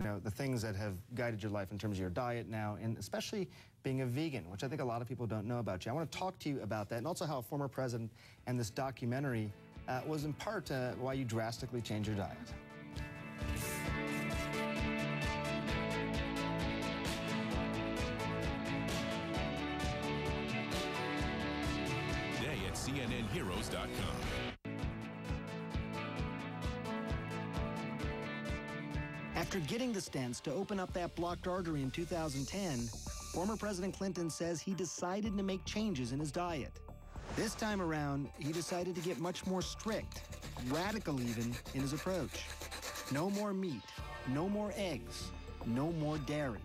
you know, the things that have guided your life in terms of your diet now, and especially being a vegan, which I think a lot of people don't know about you. I want to talk to you about that, and also how a former president and this documentary was in part why you drastically changed your diet. Today at CNNHeroes.com. After getting the stents to open up that blocked artery in 2010, former President Clinton says he decided to make changes in his diet. This time around, he decided to get much more strict, radical even, in his approach. No more meat, no more eggs, no more dairy,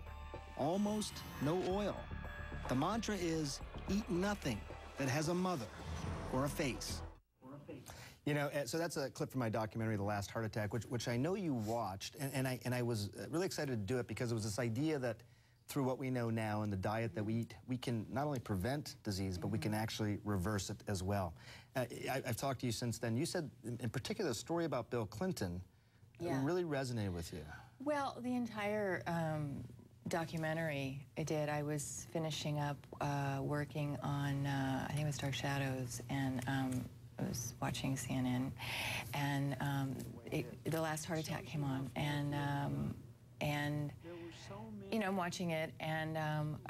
almost no oil. The mantra is, eat nothing that has a mother or a face. You know, so that's a clip from my documentary, The Last Heart Attack, which I know you watched, and I was really excited to do it because it was this idea that through what we know now and the diet that we eat, we can not only prevent disease, but we can actually reverse it as well. I've talked to you since then. You said, in particular, the story about Bill Clinton really resonated with you. Well, the entire documentary I did, I was finishing up working on, I think it was Dark Shadows, and I was watching CNN, and The Last Heart Attack came on, and you know, I'm watching it, and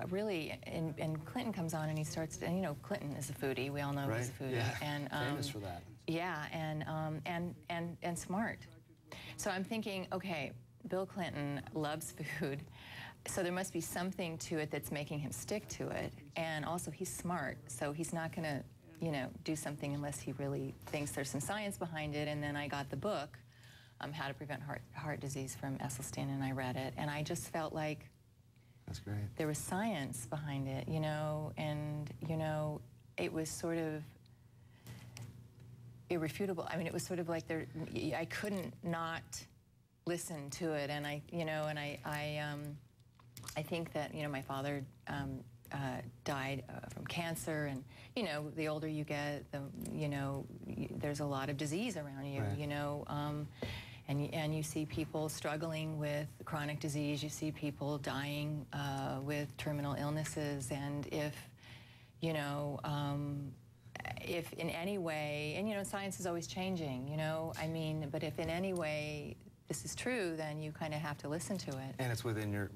really, and Clinton comes on, and he starts, and you know, Clinton is a foodie. We all know he's a foodie, and famous for that. Yeah, and smart. So I'm thinking, okay, Bill Clinton loves food, so there must be something to it that's making him stick to it, and also he's smart, so he's not going to, you know, do something unless he really thinks there's some science behind it. And then I got the book, How to Prevent Heart Disease, from Esselstyn, and I read it, and I just felt like that's great. There was science behind it, you know, and, you know, it was sort of irrefutable. I mean, it was sort of like I couldn't not listen to it, and I think that, you know, my father died from cancer, and you know, the older you get, you know, there's a lot of disease around you, you know, and you see people struggling with chronic disease, you see people dying with terminal illnesses, and if, you know, if in any way, and you know, science is always changing, you know, I mean, but if in any way this is true, then you kind of have to listen to it. And it's within your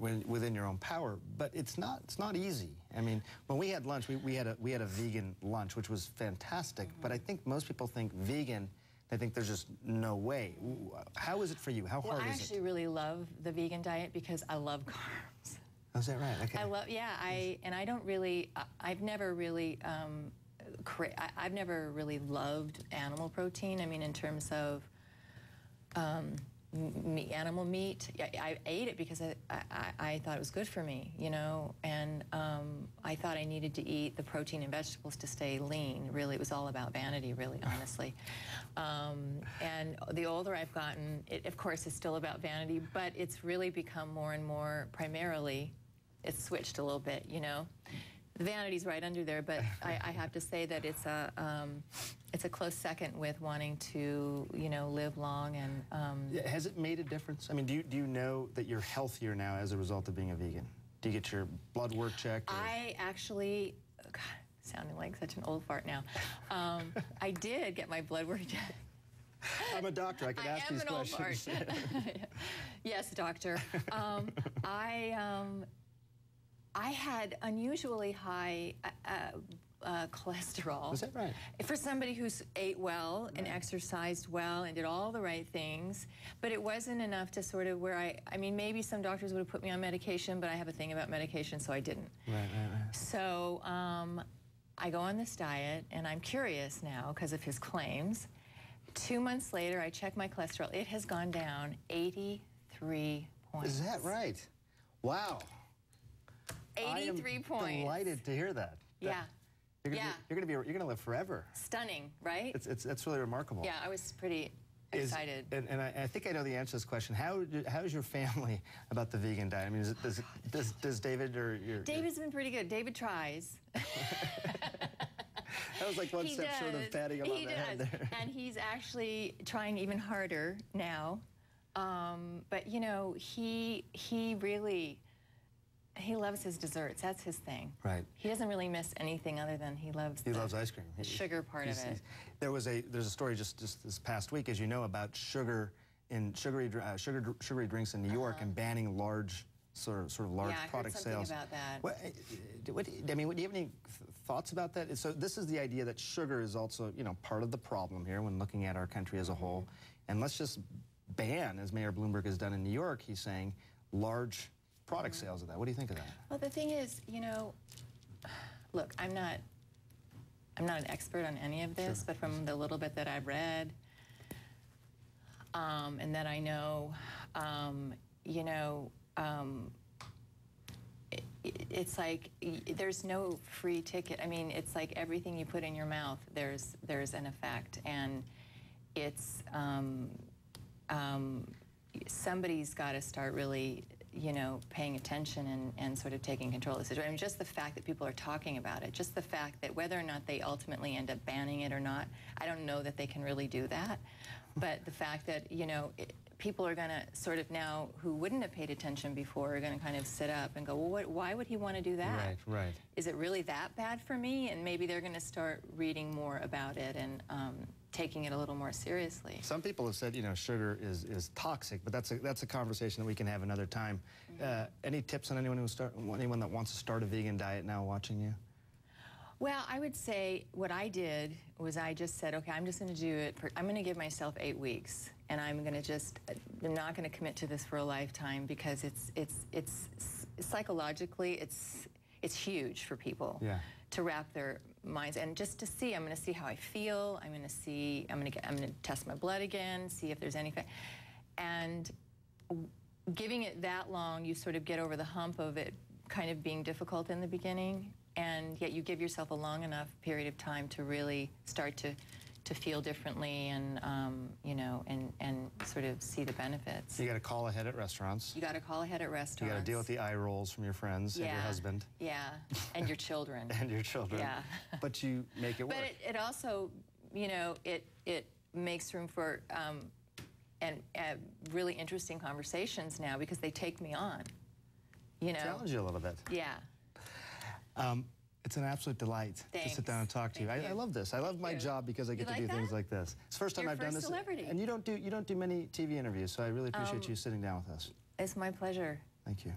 own power, but it's not easy. I mean, when we had lunch, we had a vegan lunch, which was fantastic. But I think most people think vegan, they think there's just no way. How is it for you? How hard is it? I actually really love the vegan diet because I love carbs. Oh, is that right? Okay. I don't really. I've never really. I've never really loved animal protein. I mean, in terms of. Animal meat, I ate it because I thought it was good for me, you know, and I thought I needed to eat the protein and vegetables to stay lean. Really, it was all about vanity, really, honestly. And the older I've gotten, it, of course, is still about vanity, but it's really become more and more, primarily, it's switched a little bit, you know. The vanity's right under there, but I have to say that it's a close second with wanting to, you know, live long and. Has it made a difference? I mean, do you know that you're healthier now as a result of being a vegan? Do you get your blood work checked? Or? I actually, God, sounding like such an old fart now. I did get my blood work checked. I'm a doctor. I can ask these questions. I am an old fart. Yes, doctor. I had unusually high cholesterol. Is that right? For somebody who's ate well and exercised well and did all the right things, but it wasn't enough to sort of where I mean, maybe some doctors would have put me on medication, but I have a thing about medication, so I didn't. Right. So I go on this diet, and I'm curious now because of his claims. 2 months later, I check my cholesterol. It has gone down 83 points. Is that right? Wow. 83 points. I'm delighted to hear that. Yeah. You're gonna live forever. Stunning, right? That's really remarkable. Yeah, I was pretty excited. And I think I know the answer to this question. How's your family about the vegan diet? I mean, does David or your... David's been pretty good. David tries. That was like one step short of patting him on the head there. And he's actually trying even harder now. But you know, he loves his desserts. That's his thing. Right. He doesn't really miss anything other than he loves ice cream. The sugar part of it. There's a story just this past week, as you know, about sugar in sugary drinks in New York and banning large sort of large product sales. Yeah, I heard something about that. I mean, do you have any thoughts about that? So this is the idea that sugar is also, you know, part of the problem here when looking at our country as a whole. And let's just ban, as Mayor Bloomberg has done in New York, he's saying, large product sales of that. What do you think of that? Well, the thing is, you know, look, I'm not an expert on any of this, but from the little bit that I've read and that I know, you know, it's like there's no free ticket. I mean, it's like everything you put in your mouth, there's an effect, and it's somebody's got to start really, you know, paying attention and sort of taking control of the situation. I mean, just the fact that people are talking about it, just the fact that whether or not they ultimately end up banning it or not, I don't know that they can really do that. But the fact that, you know, people are going to sort of now, who wouldn't have paid attention before, are going to kind of sit up and go, well, why would he want to do that? Right, right. Is it really that bad for me? And maybe they're going to start reading more about it and taking it a little more seriously. Some people have said, you know, sugar is toxic, but that's a conversation that we can have another time. Any tips on anyone that wants to start a vegan diet now watching you? Well, I would say what I did was I just said, okay, I'm just going to do it. I'm going to give myself 8 weeks, and I'm going to I'm not going to commit to this for a lifetime because it's psychologically it's huge for people to wrap their minds and just to see. I'm going to see how I feel. I'm going to test my blood again, see if there's anything, and giving it that long, you sort of get over the hump of it kind of being difficult in the beginning. And yet you give yourself a long enough period of time to really start to feel differently and, you know, and sort of see the benefits. You got to call ahead at restaurants. You got to call ahead at restaurants. You got to deal with the eye rolls from your friends and your husband. Yeah, and your children. And your children. Yeah. But you make it work. But it also, you know, it makes room for really interesting conversations now because they take me on, you know. Challenge you a little bit. Yeah. It's an absolute delight to sit down and talk to you. I love this. I love my job because I get to do things like this. It's the first time I've done this. Celebrity. And you don't do many TV interviews, so I really appreciate you sitting down with us. It's my pleasure. Thank you.